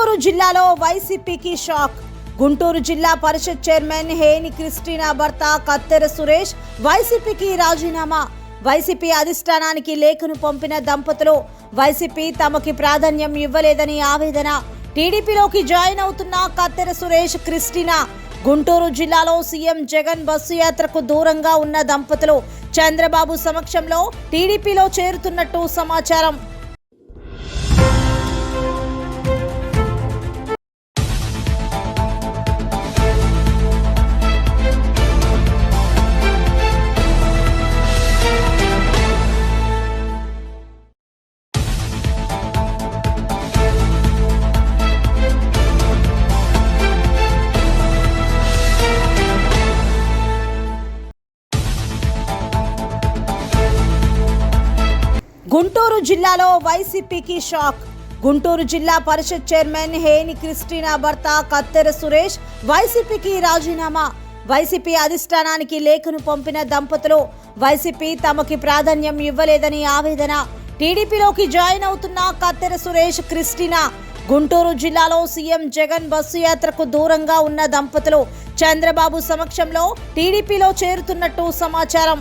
గుంటూరు జిల్లాలో వైసీపీకి షాక్. గుంటూరు జిల్లా పరిషత్ చైర్మన్ హేని క్రిస్టినా భర్త కత్తెర సురేష్ వైసీపీకి రాజీనామా. వైసీపీ అధిష్టానానికి లేఖను పంపిన దంపతులు వైసీపీ తమకి ప్రాధాన్యం ఇవ్వలేదని ఆవేదన. టీడీపీలోకి జాయిన్ అవుతున్న కత్తెర సురేష్ క్రిస్టినా. గుంటూరు జిల్లాలో సీఎం జగన్ బస్సు యాత్రకు దూరంగా ఉన్న దంపతులు చంద్రబాబు సమక్షంలో టీడీపీలో చేరుతున్నట్టు సమాచారం. గుంటూరు జిల్లాలో వైసీపీకి షాక్. గుంటూరు జిల్లా పరిషత్ చైర్మన్ హేని క్రిస్టినా భర్త కత్తెర సురేష్ వైసీపీకి రాజీనామా. వైసీపీ అధిష్టానానికి లేఖను పంపిన దంపతులు వైసీపీ తమకి ప్రాధాన్యం ఇవ్వలేదని ఆవేదన. టీడీపీలోకి జాయిన్ అవుతున్న కత్తెర సురేష్ క్రిస్టినా. గుంటూరు జిల్లాలో సీఎం జగన్ బస్సు యాత్రకు దూరంగా ఉన్న దంపతులు చంద్రబాబు సమక్షంలో టీడీపీలో చేరుతున్నట్టు సమాచారం.